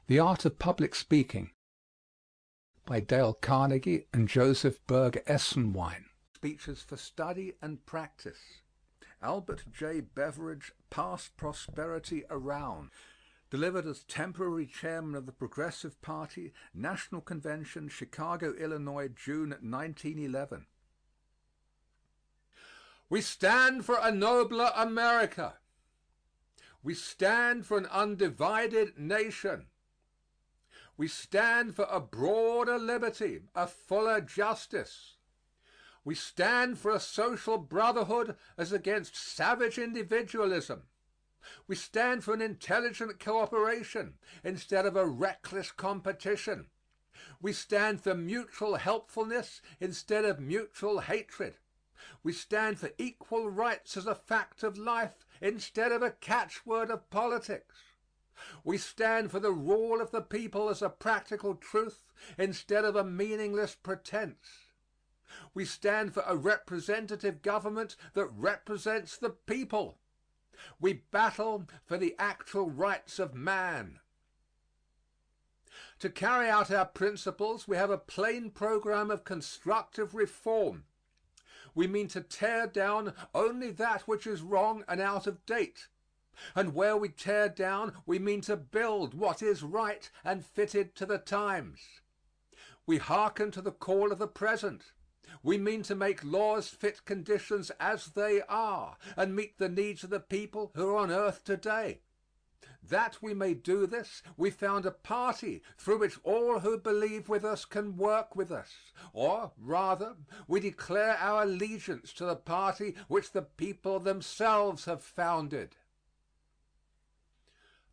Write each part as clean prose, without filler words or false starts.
The Art of Public Speaking by Dale Carnegie and Joseph Berger Esenwein. Speeches for Study and Practice. Albert J. Beveridge, Past Prosperity Around. Delivered as temporary chairman of the Progressive Party, National Convention, Chicago, Illinois, June 1911. We stand for a nobler America. We stand for an undivided nation. We stand for a broader liberty, a fuller justice. We stand for a social brotherhood as against savage individualism. We stand for an intelligent cooperation instead of a reckless competition. We stand for mutual helpfulness instead of mutual hatred. We stand for equal rights as a fact of life instead of a catchword of politics. We stand for the rule of the people as a practical truth instead of a meaningless pretense. We stand for a representative government that represents the people. We battle for the actual rights of man. To carry out our principles, we have a plain program of constructive reform. We mean to tear down only that which is wrong and out of date. And where we tear down, we mean to build what is right and fitted to the times. We hearken to the call of the present. We mean to make laws fit conditions as they are and meet the needs of the people who are on earth today. That we may do this, we found a party through which all who believe with us can work with us. Or, rather, we declare our allegiance to the party which the people themselves have founded.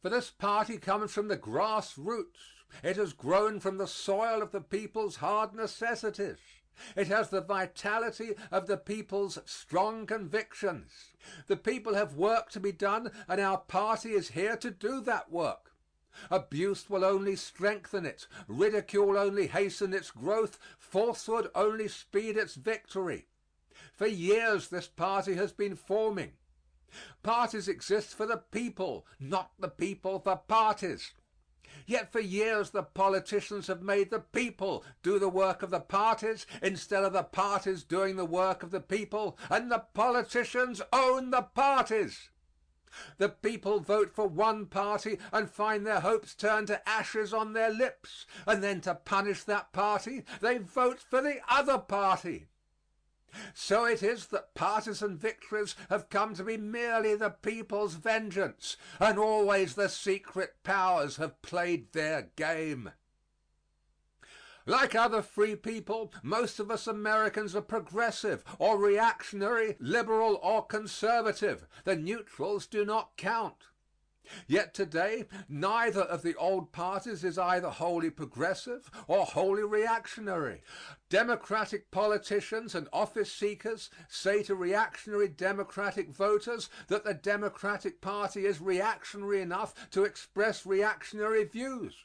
For this party comes from the grassroots. It has grown from the soil of the people's hard necessities. It has the vitality of the people's strong convictions. The people have work to be done, and our party is here to do that work. Abuse will only strengthen it. Ridicule only hasten its growth. Falsehood only speed its victory. For years this party has been forming. Parties exist for the people, not the people for parties. Yet for years the politicians have made the people do the work of the parties instead of the parties doing the work of the people, and the politicians own the parties. The people vote for one party and find their hopes turn to ashes on their lips, and then to punish that party, they vote for the other party. So it is that partisan victories have come to be merely the people's vengeance, and always the secret powers have played their game. Like other free people, most of us Americans are progressive or reactionary, liberal or conservative. The neutrals do not count. Yet today, neither of the old parties is either wholly progressive or wholly reactionary. Democratic politicians and office seekers say to reactionary Democratic voters that the Democratic Party is reactionary enough to express reactionary views.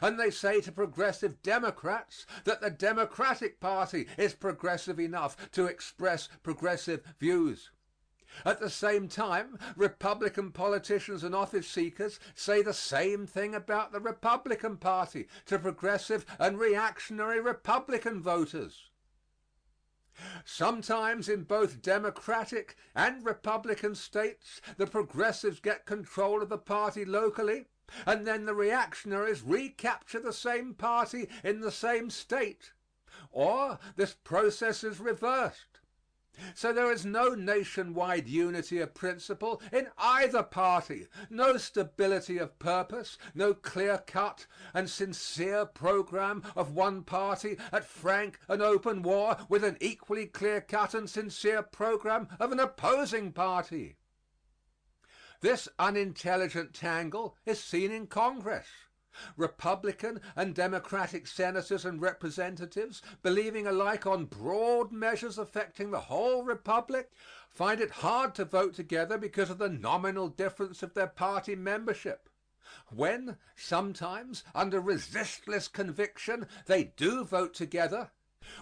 And they say to progressive Democrats that the Democratic Party is progressive enough to express progressive views. At the same time, Republican politicians and office seekers say the same thing about the Republican Party to progressive and reactionary Republican voters. Sometimes in both Democratic and Republican states, the progressives get control of the party locally, and then the reactionaries recapture the same party in the same state. Or this process is reversed. So there is no nationwide unity of principle in either party, no stability of purpose, no clear-cut and sincere program of one party at frank and open war with an equally clear-cut and sincere program of an opposing party. This unintelligent tangle is seen in Congress. Republican and Democratic senators and representatives, believing alike on broad measures affecting the whole republic, find it hard to vote together because of the nominal difference of their party membership. When, sometimes, under resistless conviction, they do vote together,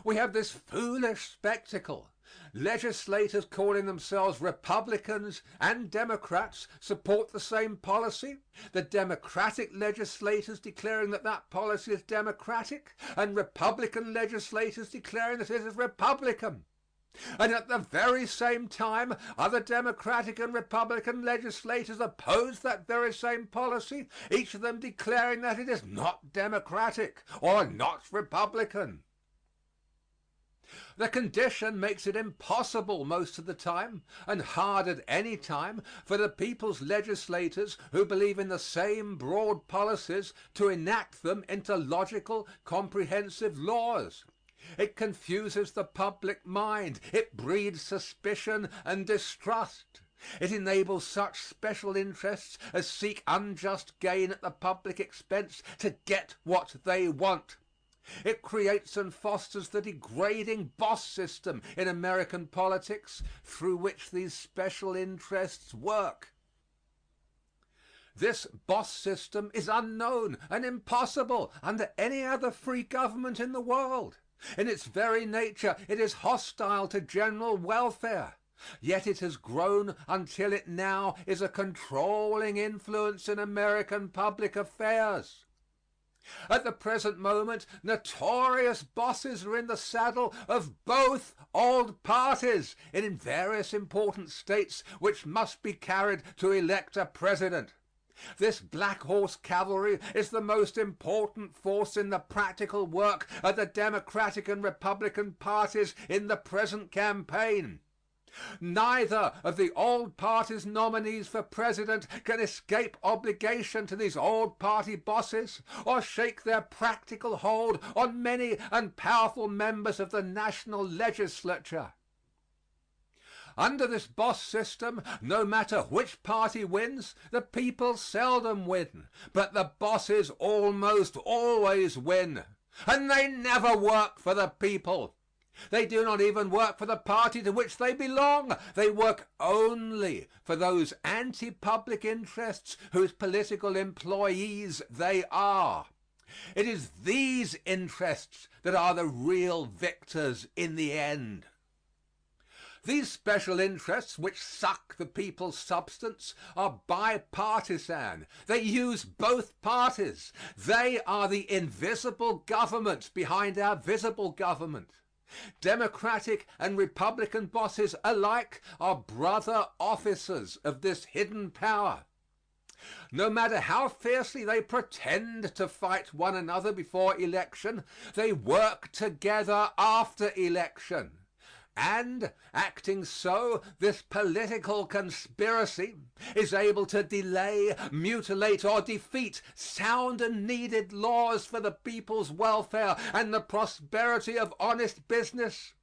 We have this foolish spectacle. Legislators calling themselves Republicans and Democrats support the same policy. The Democratic legislators declaring that that policy is Democratic, and Republican legislators declaring that it is Republican. And at the very same time, other Democratic and Republican legislators oppose that very same policy, each of them declaring that it is not Democratic or not Republican. The condition makes it impossible most of the time, and hard at any time, for the people's legislators who believe in the same broad policies to enact them into logical, comprehensive laws. It confuses the public mind. It breeds suspicion and distrust. It enables such special interests as seek unjust gain at the public expense to get what they want. It creates and fosters the degrading boss system in American politics through which these special interests work. This boss system is unknown and impossible under any other free government in the world. In its very nature, it is hostile to general welfare. Yet it has grown until it now is a controlling influence in American public affairs. At the present moment, notorious bosses are in the saddle of both old parties in various important states which must be carried to elect a president. This black horse cavalry is the most important force in the practical work of the Democratic and Republican parties in the present campaign. Neither of the old party's nominees for president can escape obligation to these old party bosses or shake their practical hold on many and powerful members of the national legislature. Under this boss system, no matter which party wins, the people seldom win, but the bosses almost always win, and they never work for the people. They do not even work for the party to which they belong. They work only for those anti-public interests whose political employees they are. It is these interests that are the real victors in the end. These special interests which suck the people's substance are bipartisan. They use both parties. They are the invisible government behind our visible government. Democratic and Republican bosses alike are brother officers of this hidden power. No matter how fiercely they pretend to fight one another before election, they work together after election. And, acting so, this political conspiracy is able to delay, mutilate, or defeat sound and needed laws for the people's welfare and the prosperity of honest business,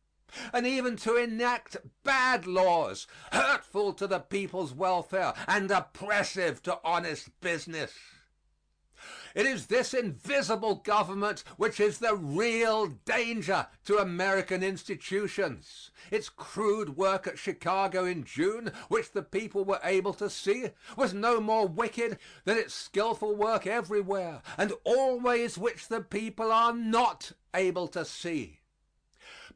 and even to enact bad laws, hurtful to the people's welfare and oppressive to honest business. It is this invisible government which is the real danger to American institutions. Its crude work at Chicago in June, which the people were able to see, was no more wicked than its skillful work everywhere, and always which the people are not able to see.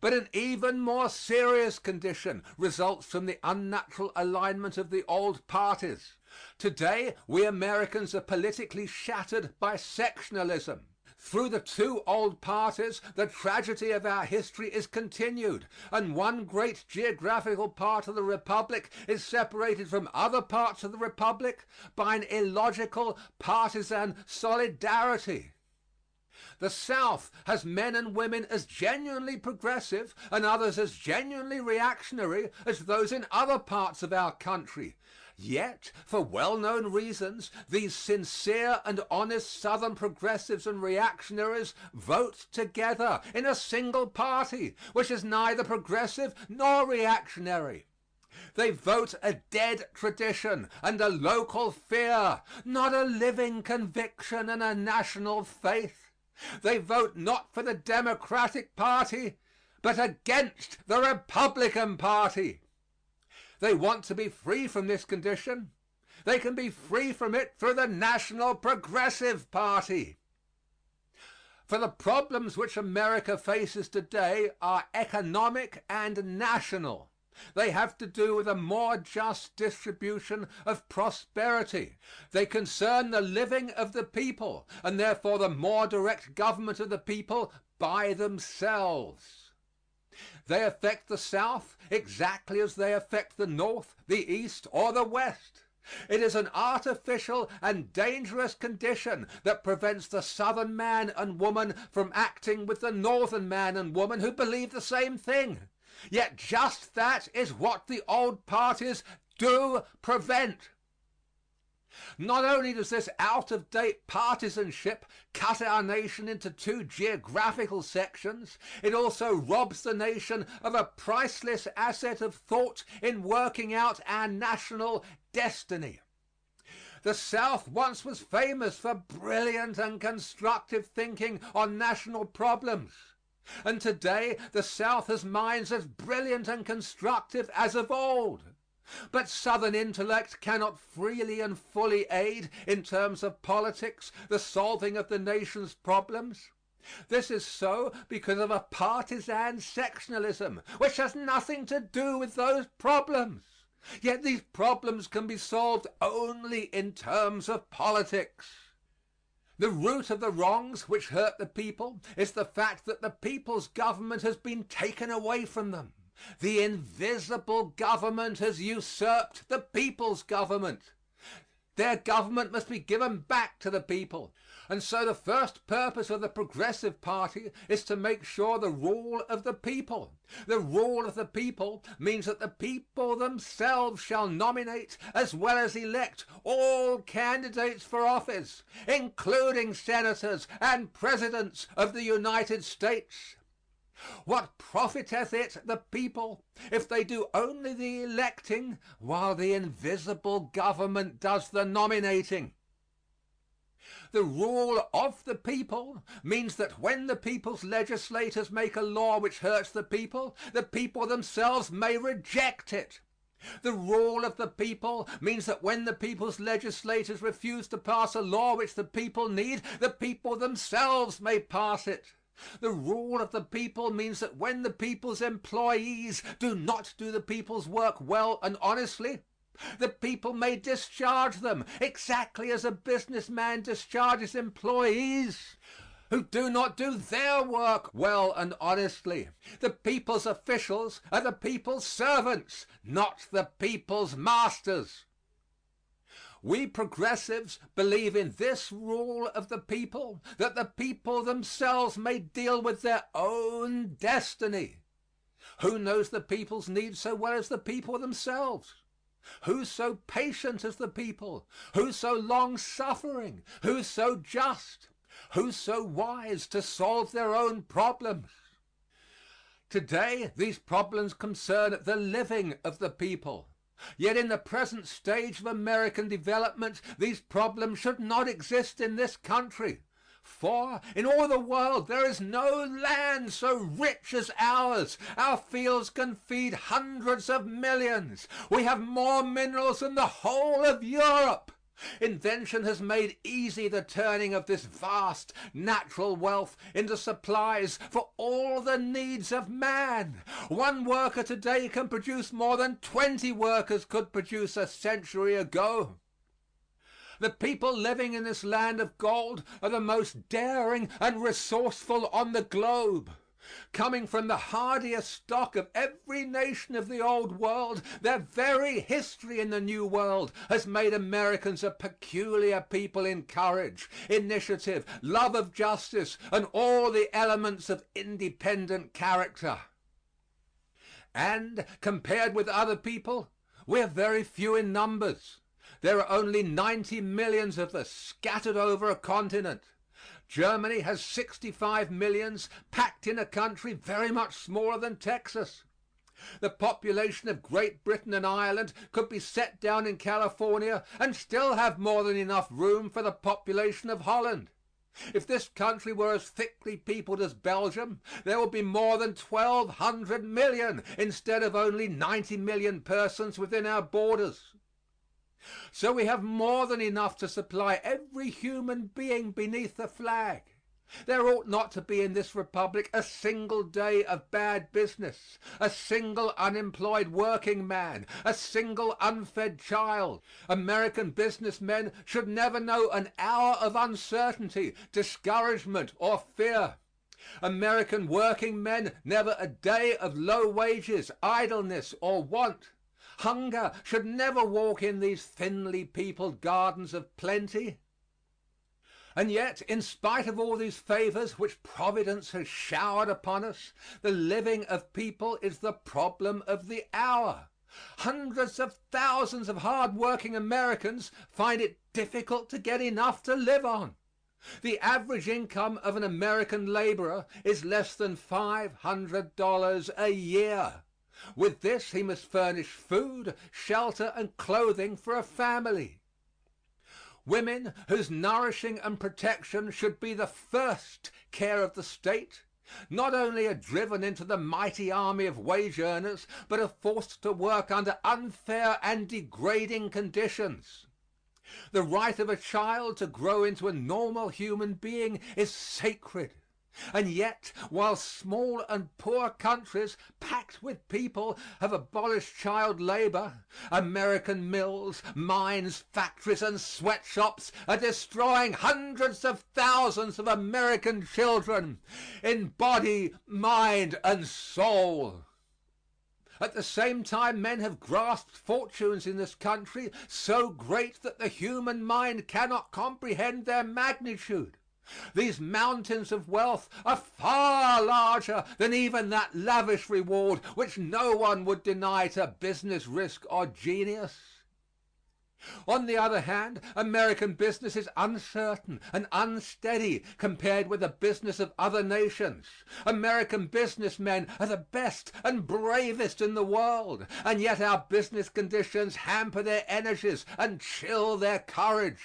But an even more serious condition results from the unnatural alignment of the old parties. Today, we Americans are politically shattered by sectionalism. Through the two old parties, the tragedy of our history is continued, and one great geographical part of the Republic is separated from other parts of the Republic by an illogical partisan solidarity. The South has men and women as genuinely progressive and others as genuinely reactionary as those in other parts of our country. Yet, for well-known reasons, these sincere and honest Southern progressives and reactionaries vote together in a single party, which is neither progressive nor reactionary. They vote a dead tradition and a local fear, not a living conviction and a national faith. They vote not for the Democratic Party, but against the Republican Party. They want to be free from this condition. They can be free from it through the National Progressive Party. For the problems which America faces today are economic and national. They have to do with a more just distribution of prosperity. They concern the living of the people, and therefore the more direct government of the people by themselves. They affect the South exactly as they affect the North, the East, or the West. It is an artificial and dangerous condition that prevents the Southern man and woman from acting with the Northern man and woman who believe the same thing. Yet just that is what the old parties do prevent. Not only does this out-of-date partisanship cut our nation into two geographical sections, it also robs the nation of a priceless asset of thought in working out our national destiny. The South once was famous for brilliant and constructive thinking on national problems. And today the South has minds as brilliant and constructive as of old. But Southern intellect cannot freely and fully aid, in terms of politics, the solving of the nation's problems. This is so because of a partisan sectionalism which has nothing to do with those problems. Yet these problems can be solved only in terms of politics. The root of the wrongs which hurt the people is the fact that the people's government has been taken away from them. The invisible government has usurped the people's government. Their government must be given back to the people. And so the first purpose of the Progressive Party is to make sure the rule of the people. The rule of the people means that the people themselves shall nominate as well as elect all candidates for office, including senators and presidents of the United States. What profiteth it the people if they do only the electing while the invisible government does the nominating? The rule of the people means that when the people's legislators make a law which hurts the people themselves may reject it. The rule of the people means that when the people's legislators refuse to pass a law which the people need, the people themselves may pass it. The rule of the people means that when the people's employees do not do the people's work well and honestly, the people may discharge them exactly as a businessman discharges employees who do not do their work well and honestly. The people's officials are the people's servants, not the people's masters. We progressives believe in this rule of the people, that the people themselves may deal with their own destiny. Who knows the people's needs so well as the people themselves? Who's so patient as the people? Who's so long-suffering? Who's so just? Who's so wise to solve their own problems? Today, these problems concern the living of the people. Yet in the present stage of American development, these problems should not exist in this country. For in all the world there is no land so rich as ours. Our fields can feed hundreds of millions. We have more minerals than the whole of Europe. Invention has made easy the turning of this vast natural wealth into supplies for all the needs of man. One worker today can produce more than 20 workers could produce a century ago. The people living in this land of gold are the most daring and resourceful on the globe. Coming from the hardiest stock of every nation of the old world, their very history in the new world has made Americans a peculiar people in courage, initiative, love of justice, and all the elements of independent character. And compared with other people, we are very few in numbers. There are only 90 millions of us scattered over a continent. Germany has 65 millions packed in a country very much smaller than Texas. The population of Great Britain and Ireland could be set down in California and still have more than enough room for the population of Holland. If this country were as thickly peopled as Belgium, there would be more than 1,200 million instead of only 90 million persons within our borders. So we have more than enough to supply every human being beneath the flag. There ought not to be in this republic a single day of bad business, a single unemployed working man, a single unfed child. American business men should never know an hour of uncertainty, discouragement, or fear. American working men never a day of low wages, idleness, or want. Hunger should never walk in these thinly peopled gardens of plenty. And yet, in spite of all these favors which Providence has showered upon us, the living of people is the problem of the hour. Hundreds of thousands of hard-working Americans find it difficult to get enough to live on. The average income of an American laborer is less than $500 a year. With this, he must furnish food, shelter, and clothing for a family. Women, whose nourishing and protection should be the first care of the state, not only are driven into the mighty army of wage earners, but are forced to work under unfair and degrading conditions. The right of a child to grow into a normal human being is sacred. And yet, while small and poor countries packed with people have abolished child labor, American mills, mines, factories, and sweatshops are destroying hundreds of thousands of American children in body, mind, and soul. At the same time, men have grasped fortunes in this country so great that the human mind cannot comprehend their magnitude. These mountains of wealth are far larger than even that lavish reward which no one would deny to business risk or genius. On the other hand, American business is uncertain and unsteady compared with the business of other nations. American businessmen are the best and bravest in the world, and yet our business conditions hamper their energies and chill their courage.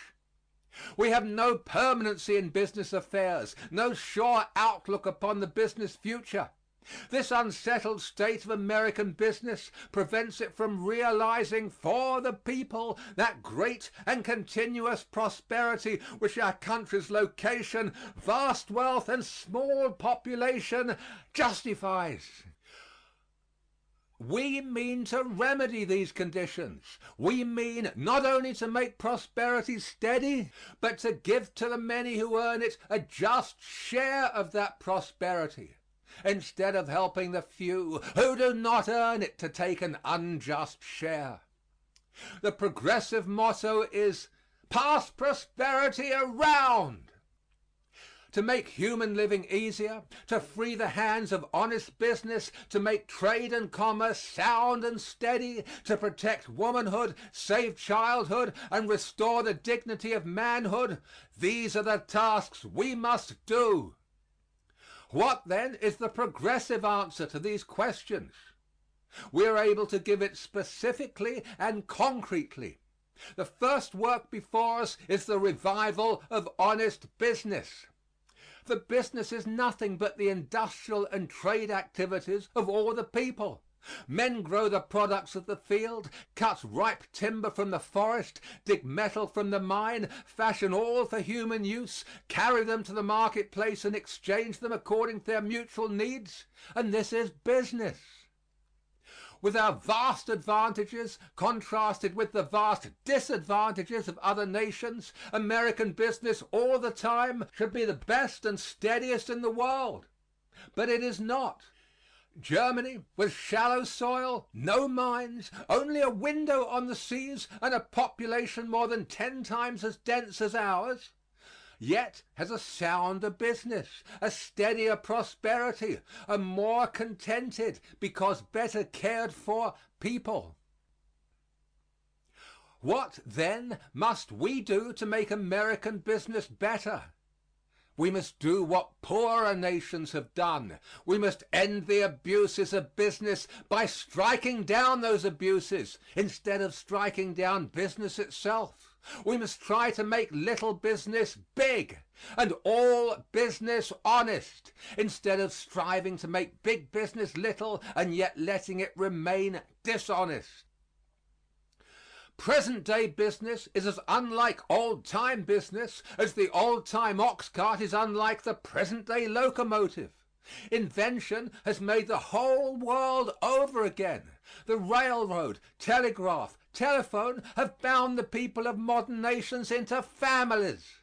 We have no permanency in business affairs, no sure outlook upon the business future. This unsettled state of American business prevents it from realizing for the people that great and continuous prosperity which our country's location, vast wealth, and small population justifies. We mean to remedy these conditions. We mean not only to make prosperity steady, but to give to the many who earn it a just share of that prosperity, instead of helping the few who do not earn it to take an unjust share. The progressive motto is pass prosperity around. To make human living easier, to free the hands of honest business, to make trade and commerce sound and steady, to protect womanhood, save childhood, and restore the dignity of manhood, these are the tasks we must do. What, then, is the progressive answer to these questions? We are able to give it specifically and concretely. The first work before us is the revival of honest business. For business is nothing but the industrial and trade activities of all the people. Men grow the products of the field, cut ripe timber from the forest, dig metal from the mine, fashion all for human use, carry them to the marketplace and exchange them according to their mutual needs, and this is business. With our vast advantages contrasted with the vast disadvantages of other nations, American business all the time should be the best and steadiest in the world. But it is not. Germany, with shallow soil, no mines, only a window on the seas, and a population more than 10 times as dense as ours, yet has a sounder business, a steadier prosperity, a more contented, because better cared for people. What, then, must we do to make American business better? We must do what poorer nations have done. We must end the abuses of business by striking down those abuses instead of striking down business itself. We must try to make little business big and all business honest, instead of striving to make big business little and yet letting it remain dishonest. Present-day business is as unlike old-time business as the old-time ox cart is unlike the present-day locomotive. Invention has made the whole world over again. The railroad, telegraph, telephone have bound the people of modern nations into families.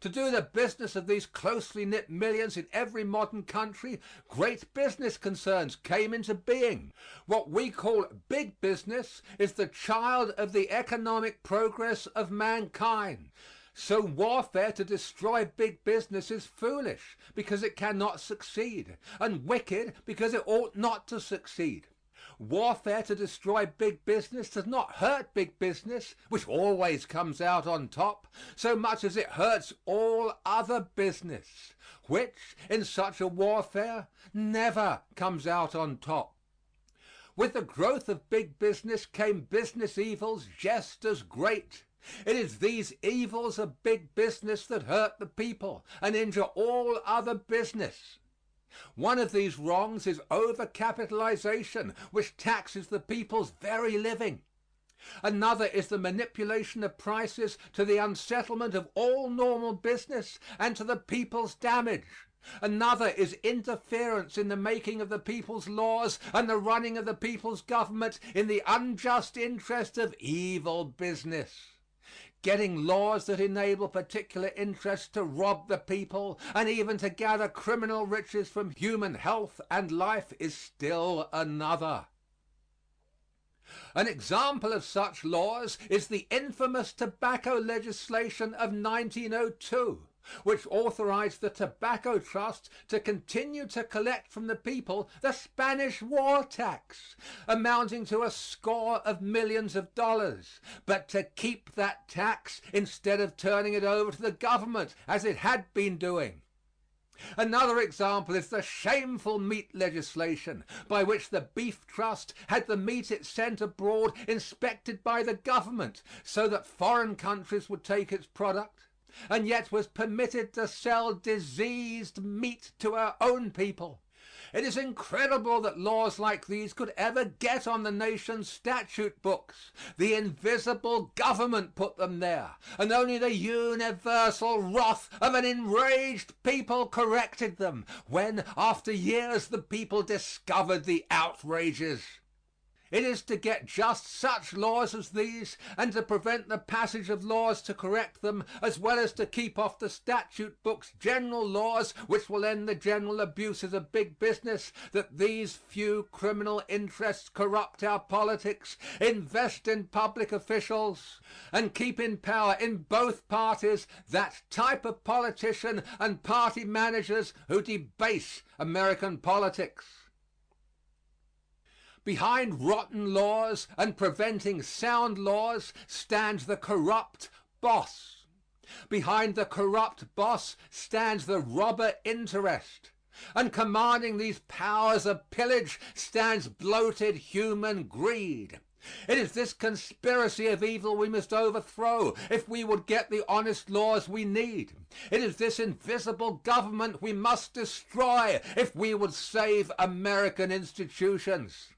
To do the business of these closely knit millions in every modern country, great business concerns came into being. What we call big business is the child of the economic progress of mankind. So warfare to destroy big business is foolish because it cannot succeed, and wicked because it ought not to succeed. Warfare to destroy big business does not hurt big business, which always comes out on top, so much as it hurts all other business, which, in such a warfare, never comes out on top. With the growth of big business came business evils just as great. It is these evils of big business that hurt the people and injure all other business. One of these wrongs is overcapitalization, which taxes the people's very living. Another is the manipulation of prices to the unsettlement of all normal business and to the people's damage. Another is interference in the making of the people's laws and the running of the people's government in the unjust interest of evil business. Getting laws that enable particular interests to rob the people and even to gather criminal riches from human health and life is still another. An example of such laws is the infamous tobacco legislation of 1902, which authorized the Tobacco Trust to continue to collect from the people the Spanish war tax, amounting to a score of millions of dollars, but to keep that tax instead of turning it over to the government as it had been doing. Another example is the shameful meat legislation by which the Beef Trust had the meat it sent abroad inspected by the government so that foreign countries would take its product, and yet was permitted to sell diseased meat to our own people. It is incredible that laws like these could ever get on the nation's statute books. The invisible government put them there, and only the universal wrath of an enraged people corrected them when, after years, the people discovered the outrages. It is to get just such laws as these and to prevent the passage of laws to correct them, as well as to keep off the statute books general laws which will end the general abuses of big business, that these few criminal interests corrupt our politics, invest in public officials, and keep in power in both parties that type of politician and party managers who debase American politics. Behind rotten laws and preventing sound laws stands the corrupt boss. Behind the corrupt boss stands the robber interest. And commanding these powers of pillage stands bloated human greed. It is this conspiracy of evil we must overthrow if we would get the honest laws we need. It is this invisible government we must destroy if we would save American institutions.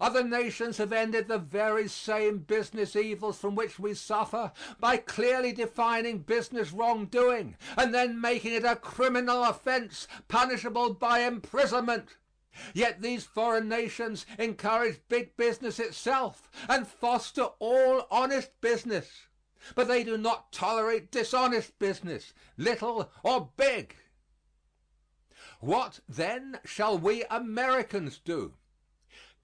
Other nations have ended the very same business evils from which we suffer by clearly defining business wrongdoing and then making it a criminal offense punishable by imprisonment. Yet these foreign nations encourage big business itself and foster all honest business. But they do not tolerate dishonest business, little or big. What then shall we Americans do?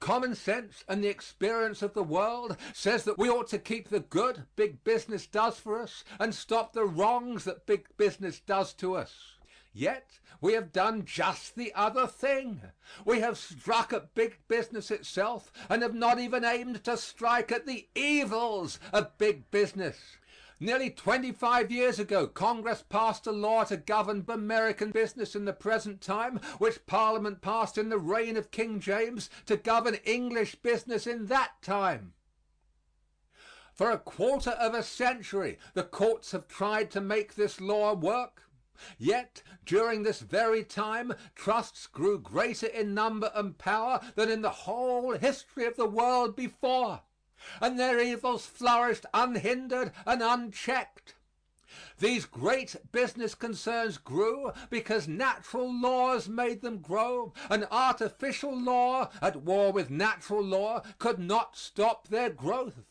Common sense and the experience of the world says that we ought to keep the good big business does for us and stop the wrongs that big business does to us. Yet we have done just the other thing. We have struck at big business itself and have not even aimed to strike at the evils of big business. Nearly 25 years ago, Congress passed a law to govern American business in the present time, which Parliament passed in the reign of King James to govern English business in that time. For a quarter of a century, the courts have tried to make this law work. Yet, during this very time, trusts grew greater in number and power than in the whole history of the world before. and their evils flourished unhindered and unchecked. These great business concerns grew because natural laws made them grow, and artificial law, at war with natural law, could not stop their growth.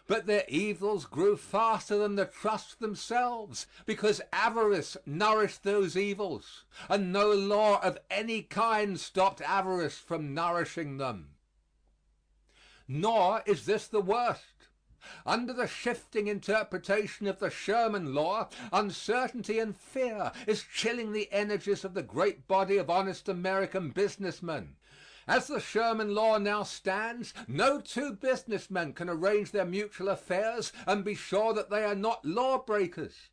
But their evils grew faster than the trusts themselves, because avarice nourished those evils, and no law of any kind stopped avarice from nourishing them. Nor is this the worst. Under the shifting interpretation of the Sherman law, uncertainty and fear is chilling the energies of the great body of honest American businessmen. As the Sherman law now stands, no two businessmen can arrange their mutual affairs and be sure that they are not lawbreakers.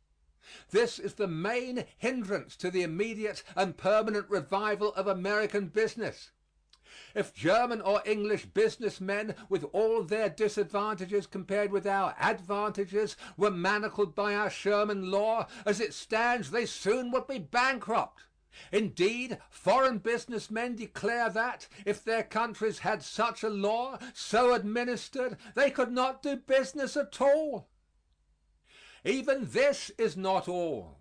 This is the main hindrance to the immediate and permanent revival of American business. If German or English businessmen, with all their disadvantages compared with our advantages, were manacled by our Sherman law, as it stands they soon would be bankrupt. Indeed, foreign businessmen declare that, if their countries had such a law, so administered, they could not do business at all. Even this is not all.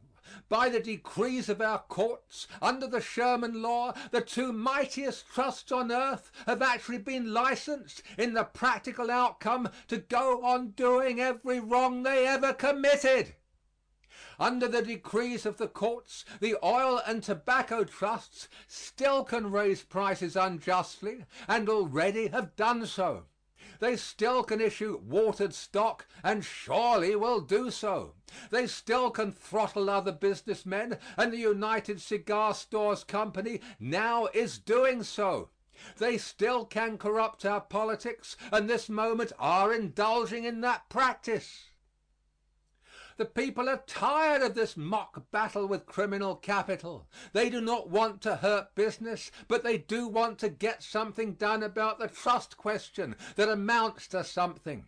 By the decrees of our courts, under the Sherman law, the two mightiest trusts on earth have actually been licensed, in the practical outcome, to go on doing every wrong they ever committed. Under the decrees of the courts, the oil and tobacco trusts still can raise prices unjustly, and already have done so. They still can issue watered stock, and surely will do so. They still can throttle other businessmen, and the United Cigar Stores Company now is doing so. They still can corrupt our politics, and this moment are indulging in that practice. The people are tired of this mock battle with criminal capital. They do not want to hurt business, but they do want to get something done about the trust question that amounts to something.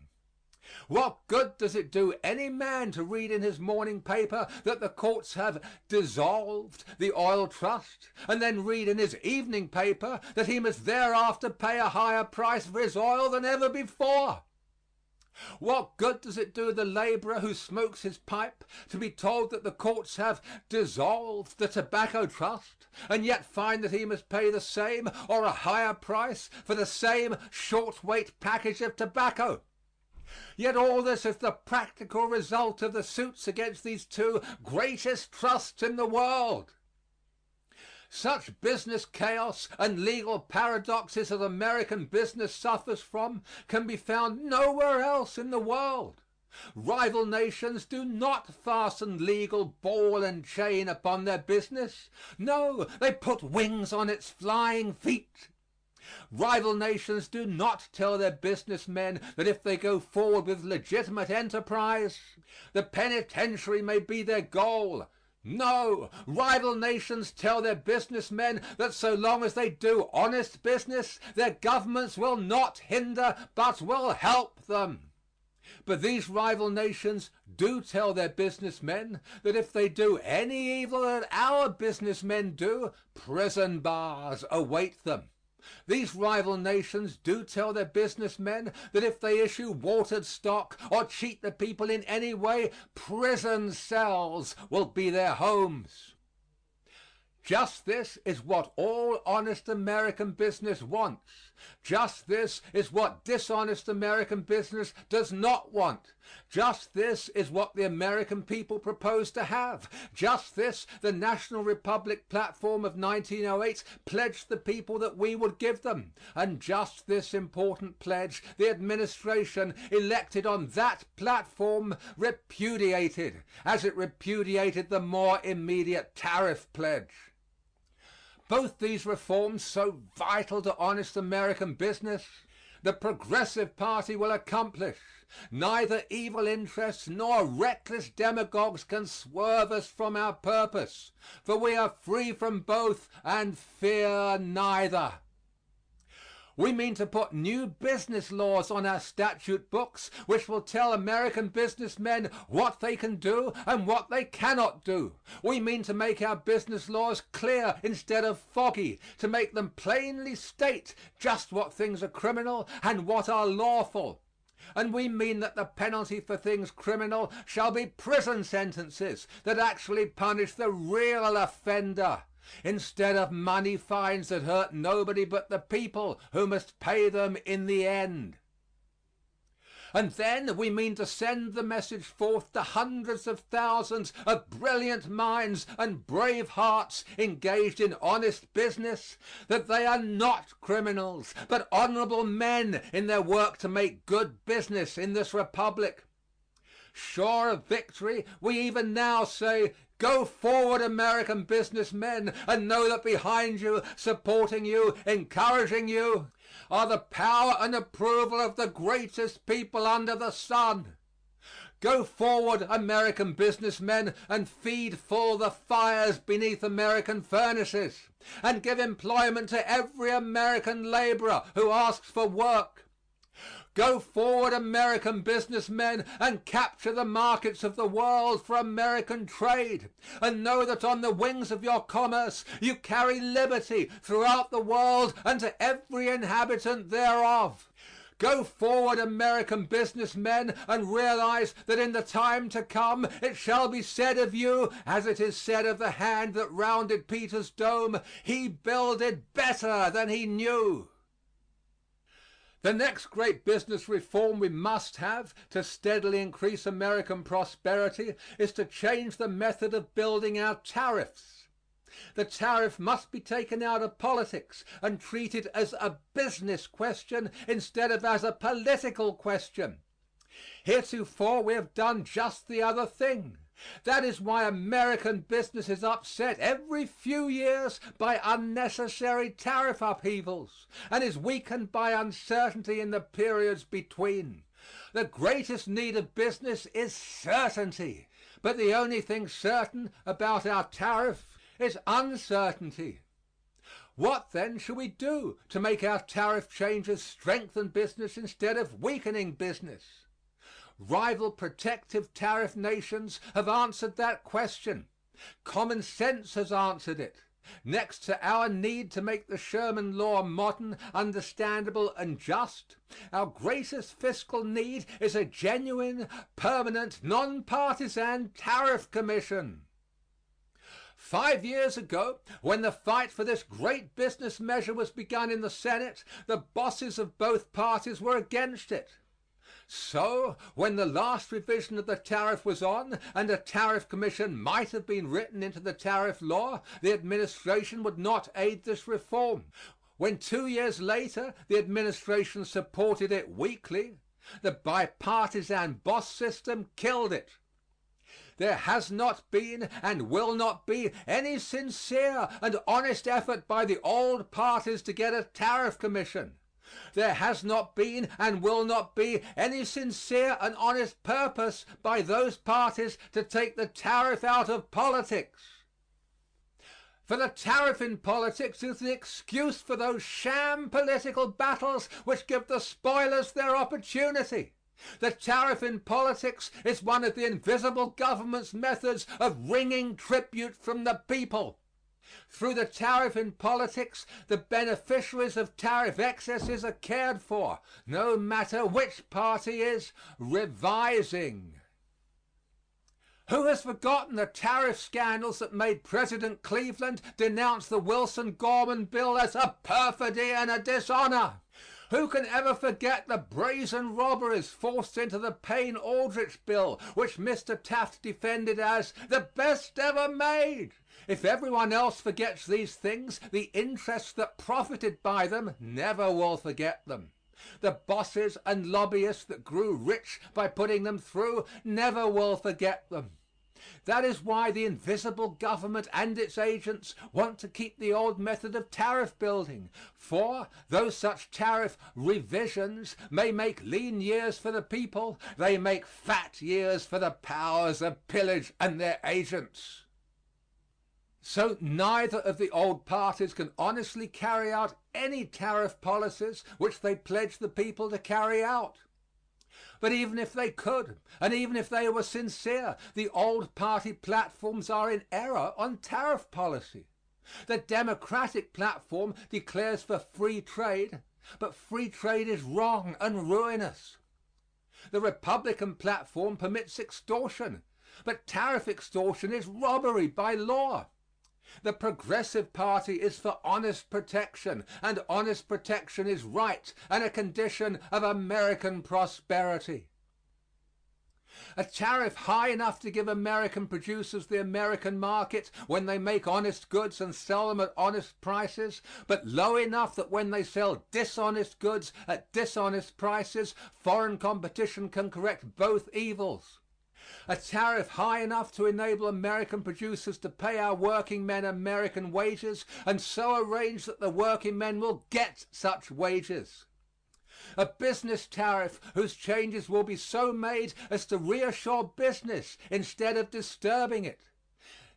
What good does it do any man to read in his morning paper that the courts have dissolved the oil trust, and then read in his evening paper that he must thereafter pay a higher price for his oil than ever before? What good does it do the laborer who smokes his pipe to be told that the courts have dissolved the tobacco trust, and yet find that he must pay the same or a higher price for the same short-weight package of tobacco? Yet all this is the practical result of the suits against these two greatest trusts in the world. Such business chaos and legal paradoxes as American business suffers from can be found nowhere else in the world. Rival nations do not fasten legal ball and chain upon their business. No, they put wings on its flying feet. Rival nations do not tell their businessmen that if they go forward with legitimate enterprise, the penitentiary may be their goal. No, rival nations tell their businessmen that so long as they do honest business, their governments will not hinder but will help them. But these rival nations do tell their businessmen that if they do any evil that our businessmen do, prison bars await them. These rival nations do tell their businessmen that if they issue watered stock or cheat the people in any way, prison cells will be their homes. Just this is what all honest American business wants. Just this is what dishonest American business does not want. Just this is what the American people propose to have. Just this the National Republic platform of 1908 pledged the people that we would give them. And just this important pledge the administration elected on that platform repudiated, as it repudiated the more immediate tariff pledge. Both these reforms, so vital to honest American business, the Progressive Party will accomplish. Neither evil interests nor reckless demagogues can swerve us from our purpose, for we are free from both and fear neither. We mean to put new business laws on our statute books which will tell American businessmen what they can do and what they cannot do. We mean to make our business laws clear instead of foggy, to make them plainly state just what things are criminal and what are lawful. And we mean that the penalty for things criminal shall be prison sentences that actually punish the real offender, instead of money fines that hurt nobody but the people who must pay them in the end. And then we mean to send the message forth to hundreds of thousands of brilliant minds and brave hearts engaged in honest business that they are not criminals, but honorable men in their work to make good business in this republic. Sure of victory, we even now say, go forward, American businessmen, and know that behind you, supporting you, encouraging you, are the power and approval of the greatest people under the sun. Go forward, American businessmen, and feed full the fires beneath American furnaces, and give employment to every American laborer who asks for work. Go forward, American businessmen, and capture the markets of the world for American trade, and know that on the wings of your commerce you carry liberty throughout the world and to every inhabitant thereof. Go forward, American businessmen, and realize that in the time to come it shall be said of you, as it is said of the hand that rounded Peter's dome, he builded better than he knew. The next great business reform we must have to steadily increase American prosperity is to change the method of building our tariffs. The tariff must be taken out of politics and treated as a business question instead of as a political question. Heretofore we have done just the other thing. That is why American business is upset every few years by unnecessary tariff upheavals and is weakened by uncertainty in the periods between. The greatest need of business is certainty, but the only thing certain about our tariff is uncertainty. What then should we do to make our tariff changes strengthen business instead of weakening business? Rival protective tariff nations have answered that question. Common sense has answered it. Next to our need to make the Sherman law modern, understandable, and just, our greatest fiscal need is a genuine, permanent, nonpartisan tariff commission. 5 years ago, when the fight for this great business measure was begun in the Senate, the bosses of both parties were against it. So, when the last revision of the tariff was on and a tariff commission might have been written into the tariff law, the administration would not aid this reform. When 2 years later the administration supported it weakly, the bipartisan boss system killed it. There has not been and will not be any sincere and honest effort by the old parties to get a tariff commission. There has not been and will not be any sincere and honest purpose by those parties to take the tariff out of politics. For the tariff in politics is the excuse for those sham political battles which give the spoilers their opportunity. The tariff in politics is one of the invisible government's methods of wringing tribute from the people. Through the tariff in politics, the beneficiaries of tariff excesses are cared for, no matter which party is revising. Who has forgotten the tariff scandals that made President Cleveland denounce the Wilson-Gorman bill as a perfidy and a dishonor? Who can ever forget the brazen robberies forced into the Payne-Aldrich bill, which Mr. Taft defended as the best ever made? If everyone else forgets these things, the interests that profited by them never will forget them. The bosses and lobbyists that grew rich by putting them through never will forget them. That is why the invisible government and its agents want to keep the old method of tariff building. For, though such tariff revisions may make lean years for the people, they make fat years for the powers of pillage and their agents. So neither of the old parties can honestly carry out any tariff policies which they pledge the people to carry out. But even if they could, and even if they were sincere, the old party platforms are in error on tariff policy. The Democratic platform declares for free trade, but free trade is wrong and ruinous. The Republican platform permits extortion, but tariff extortion is robbery by law. The Progressive Party is for honest protection, and honest protection is right and a condition of American prosperity. A tariff high enough to give American producers the American market when they make honest goods and sell them at honest prices, but low enough that when they sell dishonest goods at dishonest prices, foreign competition can correct both evils. A tariff high enough to enable American producers to pay our working men American wages and so arrange that the working men will get such wages. A business tariff whose changes will be so made as to reassure business instead of disturbing it.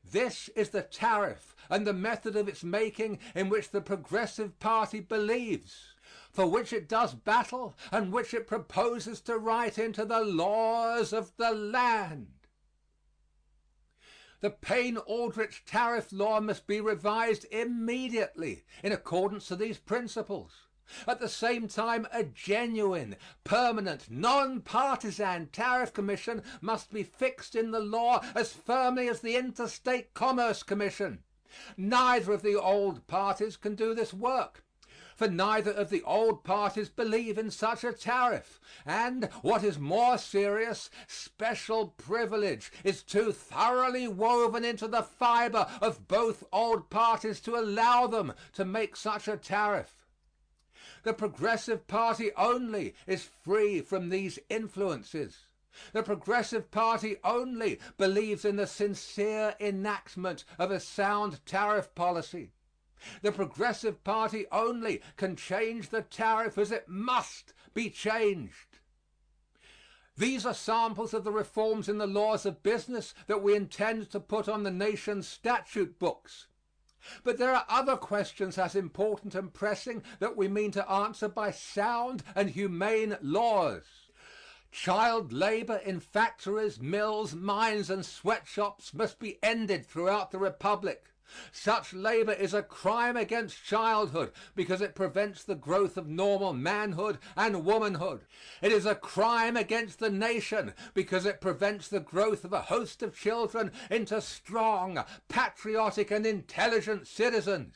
This is the tariff and the method of its making in which the Progressive Party believes, for which it does battle, and which it proposes to write into the laws of the land. The Payne-Aldrich tariff law must be revised immediately in accordance to these principles. At the same time, a genuine, permanent, non-partisan tariff commission must be fixed in the law as firmly as the Interstate Commerce Commission. Neither of the old parties can do this work, for neither of the old parties believe in such a tariff, and, what is more serious, special privilege is too thoroughly woven into the fiber of both old parties to allow them to make such a tariff. The Progressive Party only is free from these influences. The Progressive Party only believes in the sincere enactment of a sound tariff policy. The Progressive Party only can change the tariff as it must be changed. These are samples of the reforms in the laws of business that we intend to put on the nation's statute books. But there are other questions as important and pressing that we mean to answer by sound and humane laws. Child labor in factories, mills, mines, and sweatshops must be ended throughout the Republic. Such labor is a crime against childhood because it prevents the growth of normal manhood and womanhood. It is a crime against the nation because it prevents the growth of a host of children into strong, patriotic, and intelligent citizens.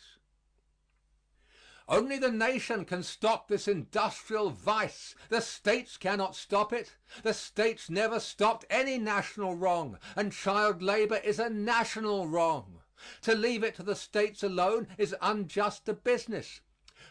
Only the nation can stop this industrial vice. The states cannot stop it. The states never stopped any national wrong, and child labor is a national wrong. To leave it to the states alone is unjust to business.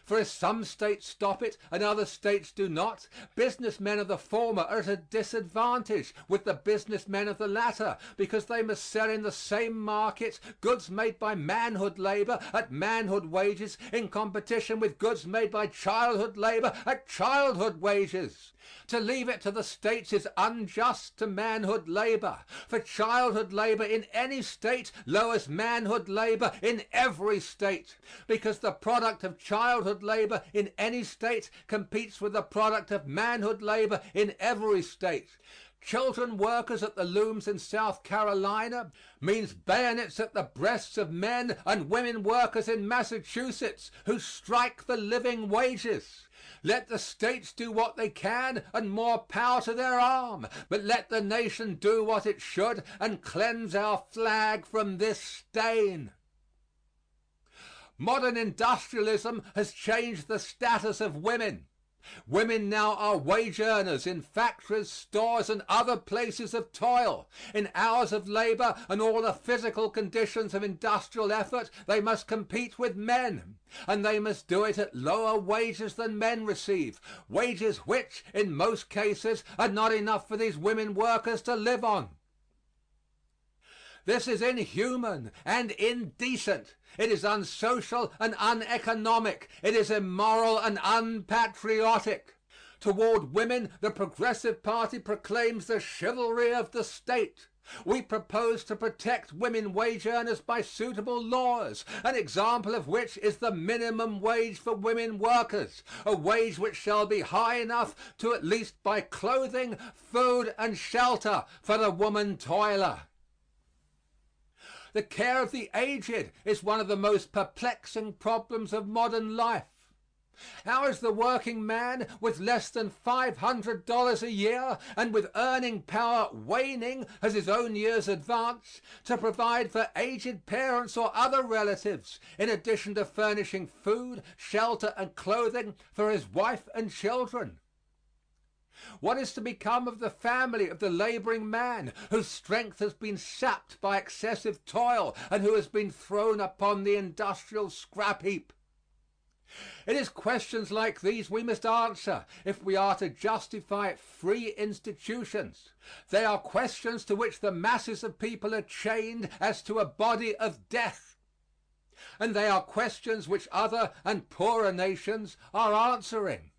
For if some states stop it and other states do not, businessmen of the former are at a disadvantage with the businessmen of the latter, because they must sell in the same market goods made by manhood labor at manhood wages in competition with goods made by childhood labor at childhood wages. To leave it to the states is unjust to manhood labor, for childhood labor in any state lowers manhood labor in every state, because the product of childhood labor in any state competes with the product of manhood labor in every state. Children workers at the looms in South Carolina means bayonets at the breasts of men and women workers in Massachusetts who strike for living wages. Let the states do what they can and more power to their arm, but let the nation do what it should and cleanse our flag from this stain. Modern industrialism has changed the status of women. Women now are wage earners in factories, stores, and other places of toil. In hours of labor and all the physical conditions of industrial effort, they must compete with men, and they must do it at lower wages than men receive, wages which, in most cases, are not enough for these women workers to live on. This is inhuman and indecent. It is unsocial and uneconomic. It is immoral and unpatriotic. Toward women, the Progressive Party proclaims the chivalry of the state. We propose to protect women wage earners by suitable laws, an example of which is the minimum wage for women workers, a wage which shall be high enough to at least buy clothing, food and shelter for the woman toiler. The care of the aged is one of the most perplexing problems of modern life. How is the working man with less than $500 a year and with earning power waning as his own years advance to provide for aged parents or other relatives in addition to furnishing food, shelter and clothing for his wife and children? What is to become of the family of the laboring man whose strength has been sapped by excessive toil and who has been thrown upon the industrial scrap heap? It is questions like these we must answer if we are to justify free institutions. They are questions to which the masses of people are chained as to a body of death. And they are questions which other and poorer nations are answering.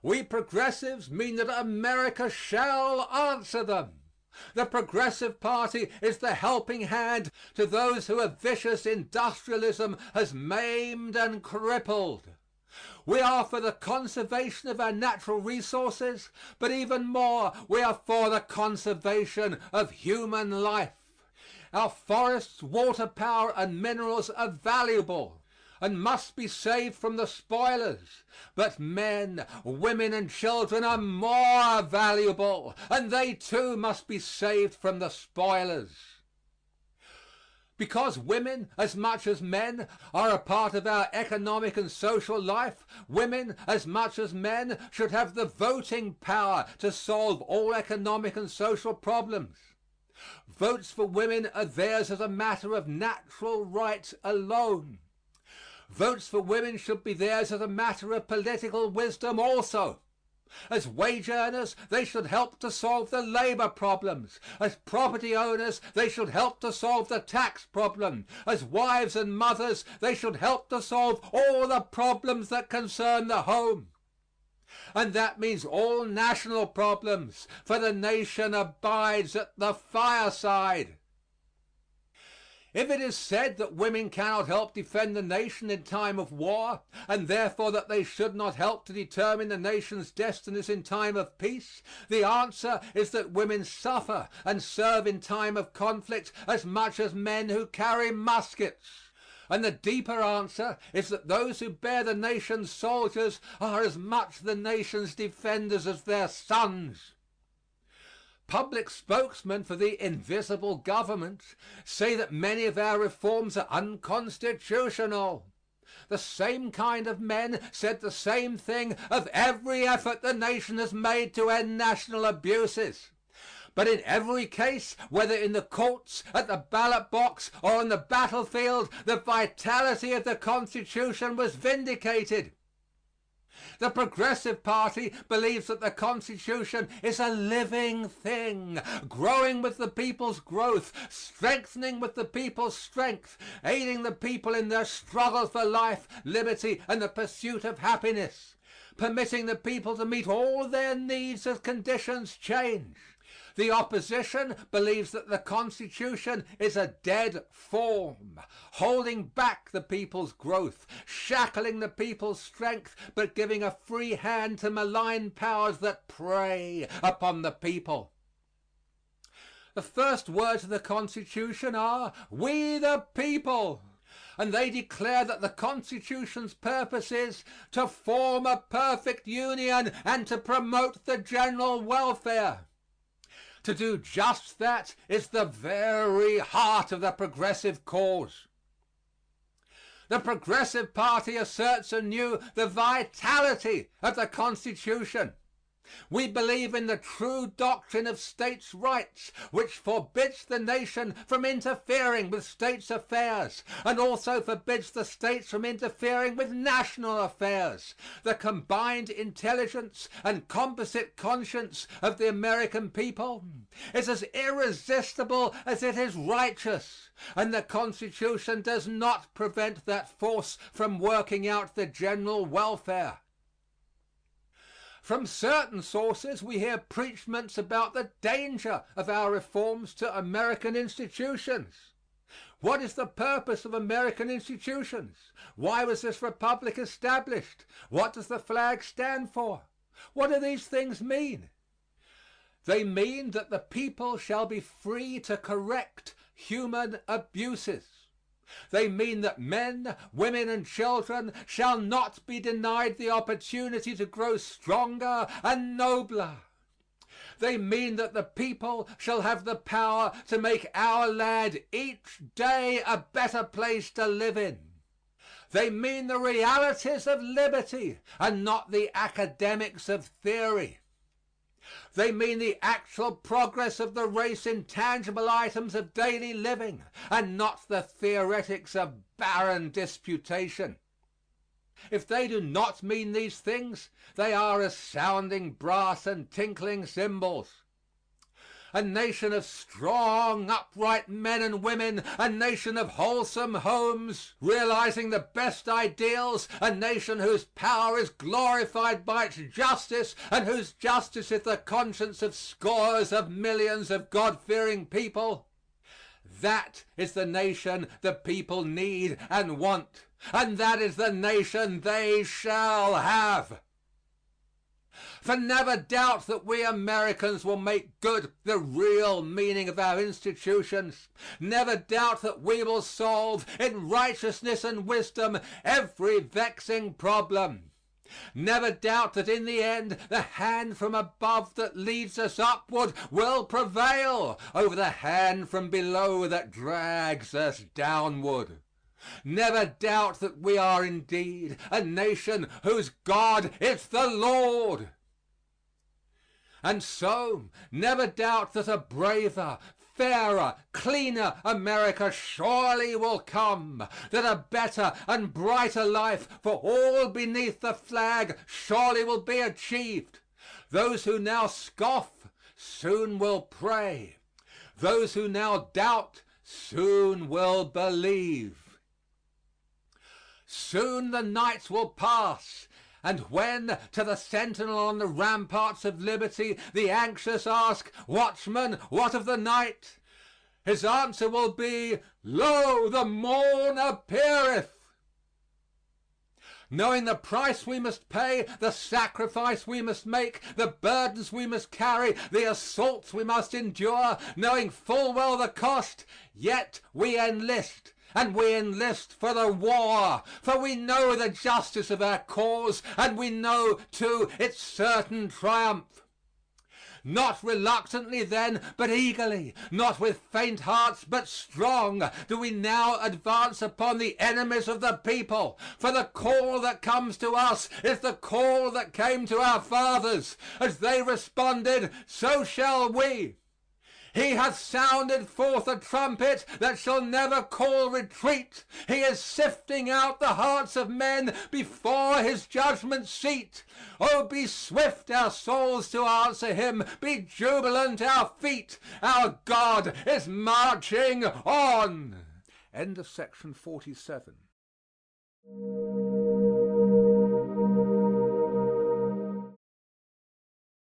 We progressives mean that America shall answer them. The Progressive Party is the helping hand to those who a vicious industrialism has maimed and crippled. We are for the conservation of our natural resources, but even more, we are for the conservation of human life. Our forests, water power, and minerals are valuable and must be saved from the spoilers. But men, women, and children are more valuable, and they too must be saved from the spoilers. Because women, as much as men, are a part of our economic and social life, women, as much as men, should have the voting power to solve all economic and social problems. Votes for women are theirs as a matter of natural right alone. Votes for women should be theirs as a matter of political wisdom also. As wage earners, they should help to solve the labor problems. As property owners, they should help to solve the tax problem. As wives and mothers, they should help to solve all the problems that concern the home. And that means all national problems, for the nation abides at the fireside. If it is said that women cannot help defend the nation in time of war, and therefore that they should not help to determine the nation's destinies in time of peace, the answer is that women suffer and serve in time of conflict as much as men who carry muskets. And the deeper answer is that those who bear the nation's soldiers are as much the nation's defenders as their sons. Public spokesmen for the invisible government say that many of our reforms are unconstitutional. The same kind of men said the same thing of every effort the nation has made to end national abuses. But in every case, whether in the courts, at the ballot box, or on the battlefield, the vitality of the Constitution was vindicated. The Progressive Party believes that the Constitution is a living thing, growing with the people's growth, strengthening with the people's strength, aiding the people in their struggle for life, liberty, and the pursuit of happiness, permitting the people to meet all their needs as conditions change. The opposition believes that the Constitution is a dead form, holding back the people's growth, shackling the people's strength, but giving a free hand to malign powers that prey upon the people. The first words of the Constitution are, "We the people." And they declare that the Constitution's purpose is to form a perfect union and to promote the general welfare. To do just that is the very heart of the progressive cause. The Progressive Party asserts anew the vitality of the Constitution. We believe in the true doctrine of states' rights, which forbids the nation from interfering with states' affairs and also forbids the states from interfering with national affairs. The combined intelligence and composite conscience of the American people is as irresistible as it is righteous, and the Constitution does not prevent that force from working out the general welfare. From certain sources we hear preachments about the danger of our reforms to American institutions. What is the purpose of American institutions? Why was this republic established? What does the flag stand for? What do these things mean? They mean that the people shall be free to correct human abuses. They mean that men, women, and children shall not be denied the opportunity to grow stronger and nobler. They mean that the people shall have the power to make our land each day a better place to live in. They mean the realities of liberty and not the academics of theory. They mean the actual progress of the race in tangible items of daily living and not the theoretics of barren disputation. If they do not mean these things, they are as sounding brass and tinkling cymbals. A nation of strong, upright men and women, a nation of wholesome homes, realizing the best ideals, a nation whose power is glorified by its justice and whose justice is the conscience of scores of millions of God-fearing people. That is the nation the people need and want, and that is the nation they shall have. For never doubt that we Americans will make good the real meaning of our institutions. Never doubt that we will solve in righteousness and wisdom every vexing problem. Never doubt that in the end the hand from above that leads us upward will prevail over the hand from below that drags us downward. Never doubt that we are indeed a nation whose God is the Lord. And so, never doubt that a braver, fairer, cleaner America surely will come, that a better and brighter life for all beneath the flag surely will be achieved. Those who now scoff soon will pray. Those who now doubt soon will believe. Soon the night will pass, and when to the sentinel on the ramparts of liberty the anxious ask, "Watchman, what of the night?" his answer will be, "Lo, the morn appeareth." Knowing the price we must pay, the sacrifice we must make, the burdens we must carry, the assaults we must endure, knowing full well the cost, yet we enlist. And we enlist for the war, for we know the justice of our cause, and we know, too, its certain triumph. Not reluctantly, then, but eagerly, not with faint hearts, but strong, do we now advance upon the enemies of the people. For the call that comes to us is the call that came to our fathers. As they responded, so shall we. He hath sounded forth a trumpet that shall never call retreat. He is sifting out the hearts of men before his judgment seat. Oh, be swift our souls to answer him. Be jubilant our feet. Our God is marching on. End of section 47.